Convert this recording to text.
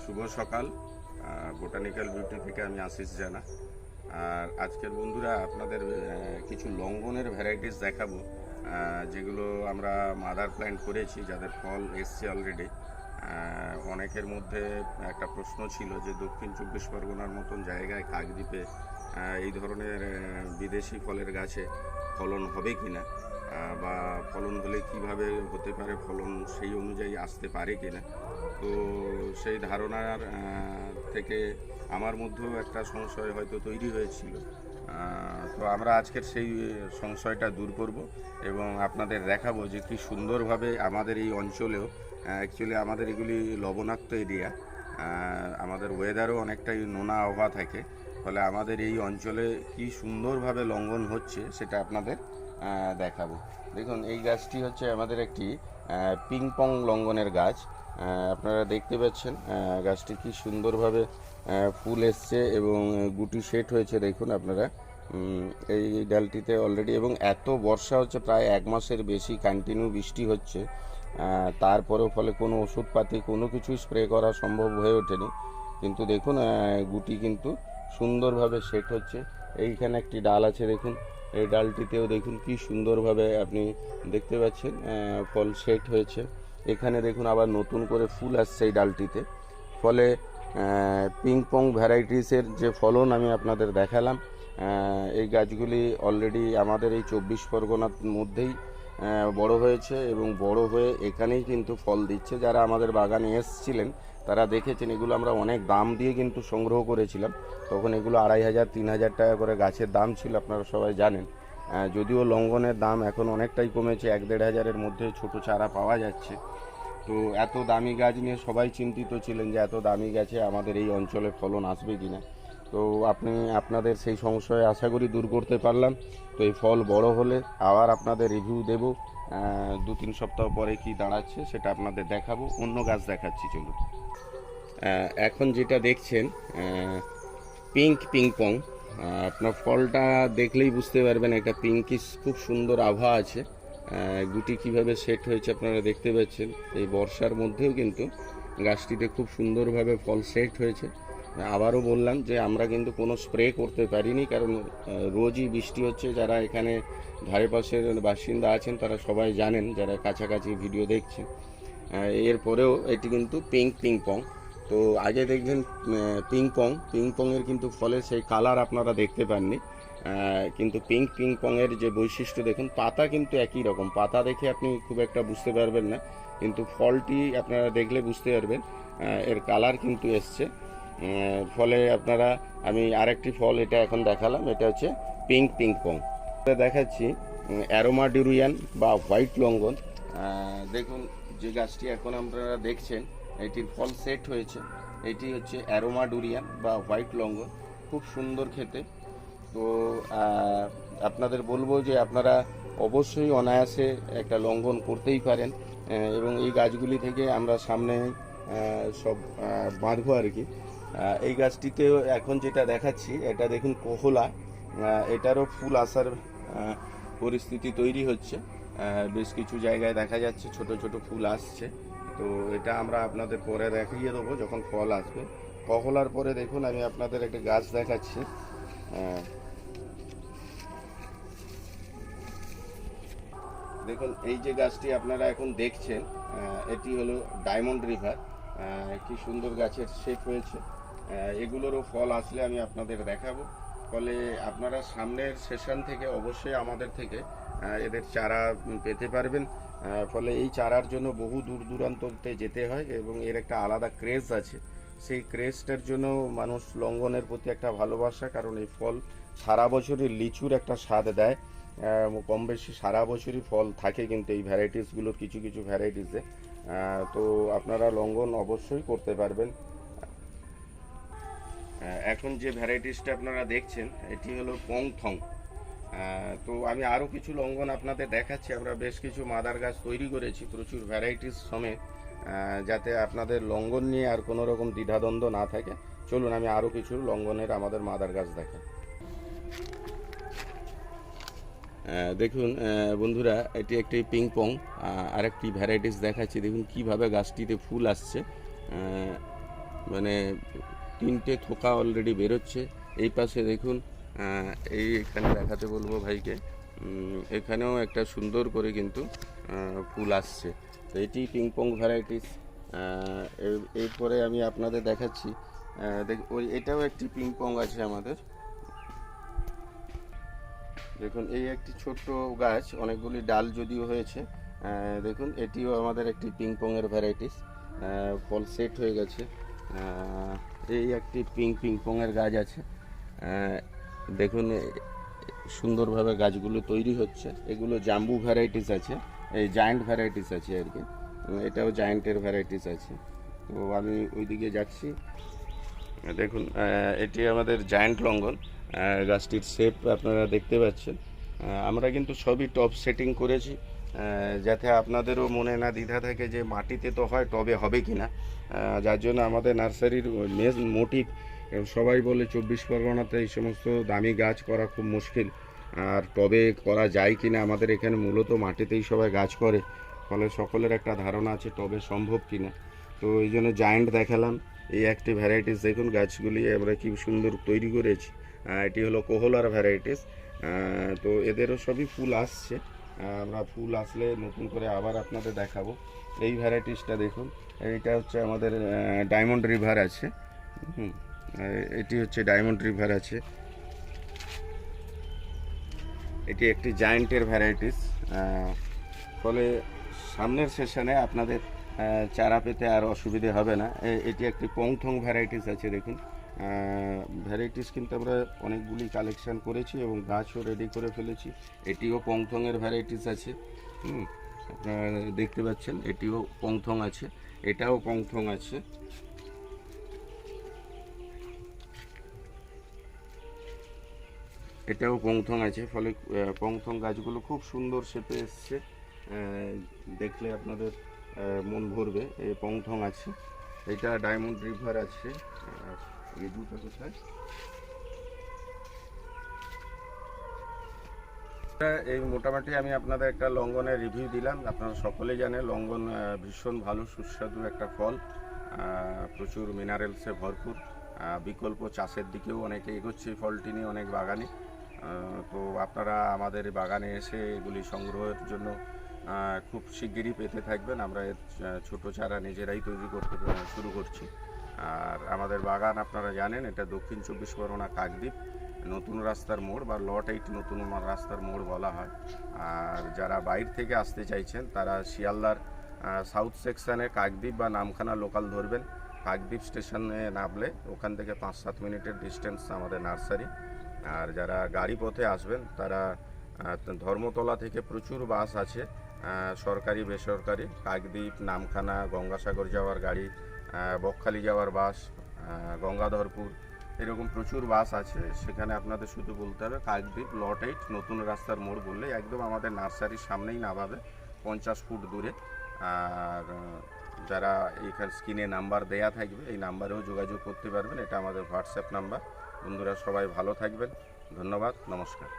শুভ সকাল। Botanical beauty থেকে আমি আশিস জানা। আর আজকের বন্ধুরা আপনাদের কিছু লঙ্ঘনের ভ্যারাইটিস দেখাবো, যেগুলো আমরা মাদার প্ল্যান্ট করেছি, যাদের ফল এসছে অলরেডি। অনেকের মধ্যে একটা প্রশ্ন ছিল যে দক্ষিণ চব্বিশ পরগনার মতন জায়গায় কাকদ্বীপে এই ধরনের বিদেশি ফলের গাছে ফলন হবে কি না, বা ফলন হলে কিভাবে হতে পারে, ফলন সেই অনুযায়ী আসতে পারে কি না। তো সেই ধারণার থেকে আমার মধ্যেও একটা সংশয় হয়তো তৈরি হয়েছিল। তো আমরা আজকের সেই সংশয়টা দূর করব এবং আপনাদের দেখাবো যে কী সুন্দরভাবে আমাদের এই অঞ্চলেও, অ্যাকচুয়ালি আমাদের এগুলি লবণাক্ত এরিয়া, আমাদের ওয়েদারও অনেকটাই নোনা আবহাওয়া থাকে, ফলে আমাদের এই অঞ্চলে কি সুন্দরভাবে লঙ্ঘন হচ্ছে সেটা আপনাদের দেখাবো। দেখুন, এই গাছটি হচ্ছে আমাদের একটি পিং পং লঙ্ঘনের গাছ। আপনারা দেখতে পাচ্ছেন গাছটি কি সুন্দরভাবে ফুল এসছে এবং গুটি সেট হয়েছে। দেখুন আপনারা এই ডালটিতে অলরেডি, এবং এত বর্ষা হচ্ছে, প্রায় 1 মাসের বেশি কন্টিনিউ বৃষ্টি হচ্ছে, তারপরেও ফলে কোনো ওষুধপাতি কোনো কিছু স্প্রে করা সম্ভব হয়ে ওঠেনি। কিন্তু দেখুন গুটি কিন্তু সুন্দরভাবে সেট হচ্ছে। এইখানে একটি ডাল আছে, দেখুন এই ডালটিতেও দেখুন কি সুন্দরভাবে আপনি দেখতে পাচ্ছেন ফল সেট হয়েছে। এখানে দেখুন আবার নতুন করে ফুল আসছে এই ডালটিতে। ফলে পিং পং ভ্যারাইটিসের যে ফলন আমি আপনাদের দেখালাম, এই গাছগুলি অলরেডি আমাদের এই 24 পরগনার মধ্যেই বড় হয়েছে এবং বড় হয়ে এখানেই কিন্তু ফল দিচ্ছে। যারা আমাদের বাগানে এসেছিলেন তারা দেখেছেন এগুলো আমরা অনেক দাম দিয়ে কিন্তু সংগ্রহ করেছিলাম। তখন এগুলো 2500 3000 টাকা করে গাছের দাম ছিল, আপনারা সবাই জানেন। যদিও লঙ্ঘনের দাম এখন অনেকটাই কমেছে, 1-1.5 হাজারের মধ্যে ছোট চারা পাওয়া যাচ্ছে। তো এত দামি গাছ নিয়ে সবাই চিন্তিত ছিলেন যে এত দামি গাছে আমাদের এই অঞ্চলে ফলন আসবে কি না। তো আপনাদের সেই সংশয় আশা করি দূর করতে পারলাম। তো এই ফল বড় হলে আবার আপনাদের রিভিউ দেব, 2-3 সপ্তাহ পরে কি দাঁড়াচ্ছে সেটা আপনাদের দেখাবো। অন্য গাছ দেখাচ্ছি, চলুন। এখন যেটা দেখছেন পিং পং, আপনার ফলটা দেখলেই বুঝতে পারবেন একটা পিঙ্কিশ খুব সুন্দর আভা আছে। গুটি কিভাবে সেট হয়েছে আপনারা দেখতে পাচ্ছেন। এই বর্ষার মধ্যেও কিন্তু গাছটিতে খুব সুন্দরভাবে ফল সেট হয়েছে। আবারও বললাম যে আমরা কিন্তু কোনো স্প্রে করতে পারিনি, কারণ রোজই বৃষ্টি হচ্ছে। যারা এখানে ধারে পাশের বাসিন্দা আছেন তারা সবাই জানেন, যারা কাছাকাছি ভিডিও দেখছেন। এরপরেও এটি কিন্তু পিং পং। তো আগে দেখবেন পিং পংয়ের কিন্তু ফলের সেই কালার আপনারা দেখতে পাননি, কিন্তু পিং পংয়ের যে বৈশিষ্ট্য দেখুন, পাতা কিন্তু একই রকম। পাতা দেখে আপনি খুব একটা বুঝতে পারবেন না, কিন্তু ফলটি আপনারা দেখলে বুঝতে পারবেন এর কালার কিন্তু এসছে। ফলে আপনারা, আমি আরেকটি ফল এটা এখন দেখালাম, এটা হচ্ছে পিং পং। দেখাচ্ছি অ্যারোমা ডুরিয়ান বা হোয়াইট লঙ্ঘন। দেখুন যে গাছটি এখন আপনারা দেখছেন এটির ফল সেট হয়েছে, এটি হচ্ছে অ্যারোমা ডুরিয়ান বা হোয়াইট লঙ্ঘন, খুব সুন্দর খেতে। তো আপনাদের বলবো যে আপনারা অবশ্যই অনায়াসে একটা লঙ্ঘন করতেই পারেন, এবং এই গাছগুলি থেকে আমরা সামনে সব বাঁধবো আর কি। এই গাছটিতেও এখন যেটা দেখাচ্ছি এটা দেখুন কোহলা, এটারও ফুল আসার পরিস্থিতি তৈরি হচ্ছে। বেশ কিছু জায়গায় দেখা যাচ্ছে ছোট ছোট ফুল আসছে। তো এটা আমরা আপনাদের পরে দেখিয়ে দেবো যখন ফল আসবে। কহলার পরে দেখুন আমি আপনাদের একটা গাছ দেখাচ্ছি। দেখুন এই যে গাছটি আপনারা এখন দেখছেন, এটি হলো ডায়মন্ড রিভার। কি সুন্দর গাছের শেপ হয়েছে। এগুলোরও ফল আসলে আমি আপনাদের দেখাবো। ফলে আপনারা সামনের সেশন থেকে অবশ্যই আমাদের থেকে এদের চারা পেতে পারবেন। ফলে এই চারার জন্য বহু দূর দূরান্ততে যেতে হয় এবং এর একটা আলাদা ক্রেজ আছে। সেই ক্রেজটার জন্য মানুষ লঙ্ঘনের প্রতি একটা ভালোবাসা, কারণ এই ফল সারা বছরই লিচুর একটা স্বাদ দেয়। কম বেশি সারা বছরই ফল থাকে কিন্তু এই ভ্যারাইটিসগুলোর কিছু কিছু ভ্যারাইটিসে। তো আপনারা লঙ্ঘন অবশ্যই করতে পারবেন। এখন যে ভ্যারাইটিসটা আপনারা দেখছেন এটি হলো পং থং। তো আমি আরও কিছু লঙ্ঘন আপনাদের দেখাচ্ছি। আমরা বেশ কিছু মাদার গাছ তৈরি করেছি প্রচুর ভ্যারাইটিস সমেত, যাতে আপনাদের লঙ্ঘন নিয়ে আর কোনো রকম দ্বিধাদ্বন্দ্ব না থাকে। চলুন আমি আরও কিছু লঙ্ঘনের আমাদের মাদার গাছ দেখাই। দেখুন বন্ধুরা, এটি একটি পিং পং, আরেকটি ভ্যারাইটিস দেখাচ্ছি। দেখুন কিভাবে গাছটিতে ফুল আসছে। মানে তিনটে থোকা অলরেডি বেরোচ্ছে। এই পাশে দেখুন, এখানে দেখাতে বলবো ভাইকে, এখানেও একটা সুন্দর করে কিন্তু ফুল আসছে। তো এটি পিংপং ভ্যারাইটিস। এরপরে আমি আপনাদের দেখাচ্ছি, ওই এটাও একটি পিংপং আছে আমাদের। দেখুন এই একটি ছোট্ট গাছ, অনেকগুলি ডাল যদিও হয়েছে। দেখুন এটিও আমাদের একটি পিংপংয়ের ভ্যারাইটিস, ফল সেট হয়ে গেছে। এই একটি পিংপংয়ের গাছ আছে। দেখুন সুন্দরভাবে গাছগুলো তৈরি হচ্ছে। এগুলো জাম্বু ভ্যারাইটিস আছে, এই জায়ান্ট ভ্যারাইটিস আছে আর কি। এটাও জায়ান্টের ভ্যারাইটিস আছে। তো আমি ওইদিকে যাচ্ছি। দেখুন এটি আমাদের জায়ান্ট লঙ্ঘন। গাছটির শেপ আপনারা দেখতে পাচ্ছেন। আমরা কিন্তু সবই টব সেটিং করেছি, যাতে আপনাদেরও মনে না দ্বিধা থাকে যে মাটিতে তো হয়, টবে হবে কি না। যার জন্য আমাদের নার্সারির মেন মোটিভ, সবাই বলে 24 পরগনাতে এই সমস্ত দামি গাছ করা খুব মুশকিল, আর টবে করা যায় কি না। আমাদের এখানে মূলত মাটিতেই সবাই গাছ করে, ফলে সকলের একটা ধারণা আছে টবে সম্ভব কি না। তো এই জন্য জায়ান্ট দেখালাম। এই একটি ভ্যারাইটিস দেখুন, গাছগুলি আমরা কি সুন্দর তৈরি করেছি। এটি হলো কোহলার ভ্যারাইটিস। তো এদেরও সবই ফুল আসছে। আমরা ফুল আসলে নতুন করে আবার আপনাদের দেখাবো। এই ভ্যারাইটিসটা দেখুন, এইটা হচ্ছে আমাদের ডায়মন্ড রিভার আছে। এটি হচ্ছে ডায়মন্ড রিভার আছে। এটি একটি জায়ান্টের ভ্যারাইটিস। ফলে সামনের সেশনে আপনাদের চারা পেতে আর অসুবিধে হবে না। এটি একটি পংথং ভ্যারাইটিস আছে। দেখুন ভ্যারাইটিস কিন্তু আমরা অনেকগুলি কালেকশন করেছি এবং গাছও রেডি করে ফেলেছি। এটিও পংথংয়ের ভ্যারাইটিস আছে। আপনারা দেখতে পাচ্ছেন এটিও পংথং আছে, এটাও পংথং আছে। এটাও পংথং আছে। ফলে পংথং গাছগুলো খুব সুন্দর শেপে এসছে, দেখলে আপনাদের মন ভরবে। এই পংথং আছে। এটা ডায়মন্ড রিভার আছে। এই দুটো কোথায়? এই মোটামুটি আমি আপনাদের একটা লঙ্ঘনের রিভিউ দিলাম। আপনারা সকলেই জানেন লঙ্ঘন ভীষণ ভালো সুস্বাদু একটা ফল, প্রচুর মিনারেলসে ভরপুর। বিকল্প চাষের দিকেও অনেকে এগোচ্ছে এই ফলটি নিয়ে, অনেক বাগানে। তো আপনারা আমাদের বাগানে এসে এগুলি সংগ্রহের জন্য খুব শিগগিরই পেতে থাকবেন। আমরা ছোট চারা নিজেরাই তৈরি করতে শুরু করছি। আর আমাদের বাগান আপনারা জানেন, এটা দক্ষিণ 24 পরগনা কাকদ্বীপ, নতুন রাস্তার মোড় বা লট 8 নতুন রাস্তার মোড় বলা হয়। আর যারা বাইরে থেকে আসতে চাইছেন তারা শিয়ালদার সাউথ সেকশানে কাকদ্বীপ বা নামখানা লোকাল ধরবেন। কাকদ্বীপ স্টেশনে নামলে ওখান থেকে 5-7 মিনিটের ডিস্টেন্স আমাদের নার্সারি। আর যারা গাড়ি পথে আসবেন তারা ধর্মতলা থেকে প্রচুর বাস আছে, সরকারি বেসরকারি, কাকদ্বীপ, নামখানা, গঙ্গাসাগর যাওয়ার গাড়ি, বকখালি যাওয়ার বাস, গঙ্গাধরপুর, এরকম প্রচুর বাস আছে। সেখানে আপনাদের শুধু বলতে হবে কাকদ্বীপ লট 8 নতুন রাস্তার মোড় বললে একদম আমাদের নার্সারির সামনেই নামাবে, 50 ফুট দূরে। আর যারা এইখানে স্ক্রিনে নাম্বার দেয়া থাকবে, এই নাম্বারেও যোগাযোগ করতে পারবেন। এটা আমাদের হোয়াটসঅ্যাপ নাম্বার। বন্ধুরা সবাই ভালো থাকবেন, ধন্যবাদ, নমস্কার।